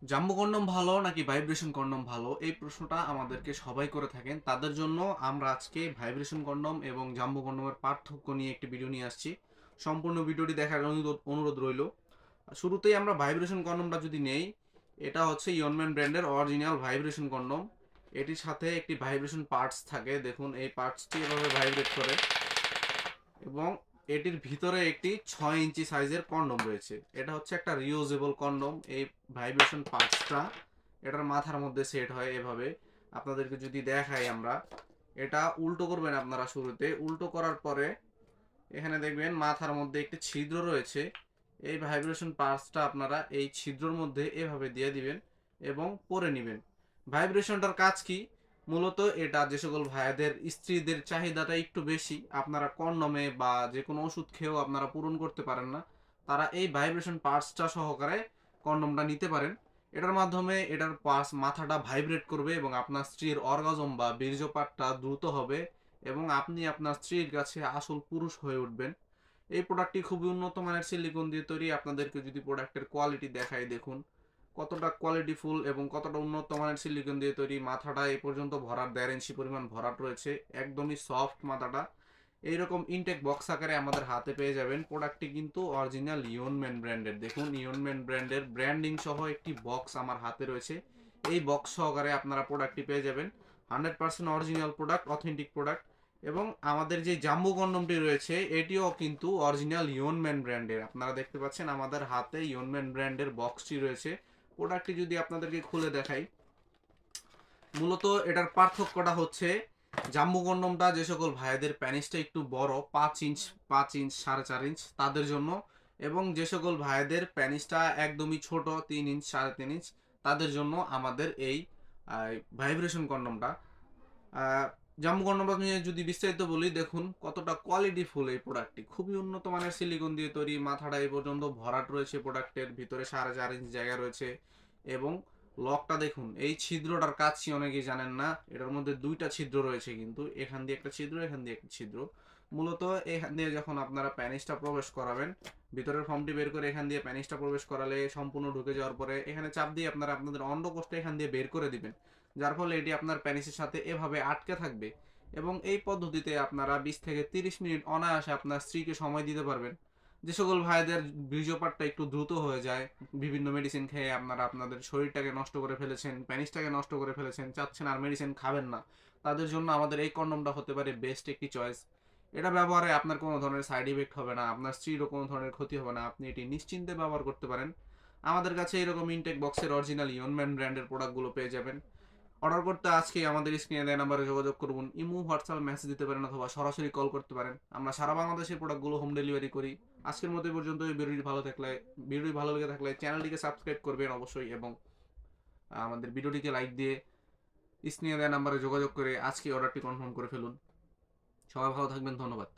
Jumbo condom ভালো নাকি vibration condom ভালো? এই প্রশ্নটা আমাদেরকে সবাই করে থাকেন। তাদের জন্য আমরা আজকে ভাইব্রেশন কন্ডম এবং জাম্বো কন্ডমের পার্থক্য নিয়ে একটি ভিডিও নিয়ে আসছি। সম্পূর্ণ ভিডিওটি দেখার অনুরোধ রইল। শুরুতেই আমরা ভাইব্রেশন কন্ডমটা যদি নেই, এটা হচ্ছে ইয়নম্যান ব্র্যান্ডের অরিজিনাল ভাইব্রেশন কন্ডম। এটির সাথে একটি ভাইব্রেশন পার্টস থাকে। দেখুন এই পার্টসটি এভাবে ভাইব্রেট করে এবং এটির ভিতরে একটি 6 ইঞ্চি সাইজের কন্ডম রয়েছে। এটা হচ্ছে একটা রিউজেবল কন্ডম। এই ভাইব্রেশন পার্টসটা এটার মাথার মধ্যে সেট হয় এভাবে। আপনাদেরকে যদি দেখাই আমরা, এটা উল্টো করবেন আপনারা শুরুতে। উল্টো করার পরে এখানে দেখবেন মাথার মধ্যে একটি ছিদ্র রয়েছে। এই ভাইব্রেশন পার্টসটা আপনারা এই ছিদ্রর মধ্যে এভাবে দিয়ে দিবেন এবং পরে নেবেন। ভাইব্রেশনটার কাজ কি? মূলত এটা যে সকল ভাইয়াদের স্ত্রীদের চাহিদাটা একটু বেশি, আপনারা কন্ডমে বা যে কোনো ওষুধ খেয়েও আপনারা পূরণ করতে পারেন না, তারা এই ভাইব্রেশন পার্টসটা সহকারে কন্ডমটা নিতে পারেন। এটার মাধ্যমে এটার পার্টস মাথাটা ভাইব্রেট করবে এবং আপনার স্ত্রীর অর্গাজম বা বীর্যপাতটা দ্রুত হবে এবং আপনি আপনার স্ত্রীর কাছে আসল পুরুষ হয়ে উঠবেন। এই প্রোডাক্টটি খুবই উন্নত মানের সিলিকন দিয়ে তৈরি। আপনাদেরকে যদি প্রোডাক্টের কোয়ালিটি দেখাই, দেখুন কতটা কোয়ালিটিফুল এবং কতটা উন্নত মানের সিলিকন দিয়ে তৈরি। মাথাটা এই পর্যন্ত ভরাট 1.5 ইঞ্চি পরিমাণ ভরাট রয়েছে, একদমই সফট মাথাটা। এইরকম ইনটেক বক্স আকারে আমাদের হাতে পেয়ে যাবেন। প্রোডাক্টটি কিন্তু অরিজিনাল ইয়নম্যান ব্র্যান্ডের। দেখুন ইয়নম্যান ব্র্যান্ডের ব্র্যান্ডিং সহ একটি বক্স আমার হাতে রয়েছে। এই বক্স সহকারে আপনারা প্রোডাক্টটি পেয়ে যাবেন। 100% অরিজিনাল প্রোডাক্ট, অথেন্টিক প্রোডাক্ট। এবং আমাদের যে জাম্বো কন্ডমটি রয়েছে এটিও কিন্তু অরিজিনাল ইয়নম্যান ব্র্যান্ডের। আপনারা দেখতে পাচ্ছেন আমাদের হাতে ইয়নম্যান ব্র্যান্ডের বক্সটি রয়েছে। প্রোডাক্টটি যদি আপনাদেরকে খুলে দেখাই, মূলত এটার পার্থক্যটা হচ্ছে জাম্বো কন্ডমটা যে সকল ভাইদের প্যানিসটা একটু বড়, 5 ইঞ্চ, 5 ইঞ্চ, 4.5 ইঞ্চ তাদের জন্য, এবং যে সকল ভাইদের প্যানিসটা একদমই ছোট, 3 ইঞ্চ, 3.5 ইঞ্চ তাদের জন্য আমাদের এই ভাইব্রেশন কন্ডমটা। জাম্বো কন্ডমটা নিয়ে যদি বিস্তারিত বলি, দেখুন কতটা কোয়ালিটি ফুল এই প্রোডাক্টটি। খুবই উন্নত মানের সিলিকন দিয়ে তৈরি। মাথাটা এই পর্যন্ত ভরাট রয়েছে, প্রোডাক্টের ভিতরে 4.5 ইঞ্চ জায়গা রয়েছে এবং লকটা দেখুন। এই ছিদ্রটার কাজ কি অনেকেই জানেন না। এটার মধ্যে দুইটা ছিদ্র রয়েছে, কিন্তু এখান দিয়ে একটা ছিদ্র, এখান দিয়ে একটা ছিদ্র। মূলত এখান দিয়ে যখন আপনারা প্যানিসটা প্রবেশ করাবেন, ভিতরের ফর্মটি বের করে এখান দিয়ে প্যানিসটা প্রবেশ করালে সম্পূর্ণ ঢুকে যাওয়ার পরে এখানে চাপ দিয়ে আপনারা আপনাদের অন্ডকোষটা এখান দিয়ে বের করে দিবেন, যার ফলে এটি আপনার প্যানিসের সাথে এভাবে আটকে থাকবে এবং এই পদ্ধতিতে আপনারা 20 থেকে 30 মিনিট অনায়াসে আপনার স্ত্রীকে সময় দিতে পারবেন। যে সকল ভাইদের বীর্যপাতটা একটু দ্রুত হয়ে যায়, বিভিন্ন মেডিসিন খেয়ে আপনারা আপনাদের শরীরটাকে নষ্ট করে ফেলেছেন, প্যানিসটাকে নষ্ট করে ফেলেছেন, চাচ্ছেন আর মেডিসিন খাবেন না, তাদের জন্য আমাদের এই কন্ডমটা হতে পারে বেস্ট একটি চয়েস। এটা ব্যবহারে আপনার কোনো ধরনের সাইড ইফেক্ট হবে না, আপনার স্ত্রীরও কোনো ধরনের ক্ষতি হবে না, আপনি এটি নিশ্চিন্তে ব্যবহার করতে পারেন। আমাদের কাছে এরকম ইনটেক বক্সের অরিজিনাল ইয়নম্যান ব্র্যান্ডের প্রোডাক্টগুলো পেয়ে যাবেন। অর্ডার করতে আজকেই আমাদের স্ক্রিনে দেওয়া নাম্বারে যোগাযোগ করুন। ইমো, হোয়াটসঅ্যাপ মেসেজ দিতে পারেন অথবা সরাসরি কল করতে পারেন। আমরা সারা বাংলাদেশের প্রোডাক্টগুলো হোম ডেলিভারি করি। আজকের মতো এই পর্যন্ত। ভিডিওটি ভালো লেগে থাকলে চ্যানেলটিকে সাবস্ক্রাইব করবেন অবশ্যই, এবং আমাদের ভিডিওটিকে লাইক দিয়ে স্ক্রিনে দেওয়া নাম্বারে যোগাযোগ করে আজকে অর্ডারটি কনফার্ম করে ফেলুন। সবাই ভালো থাকবেন, ধন্যবাদ।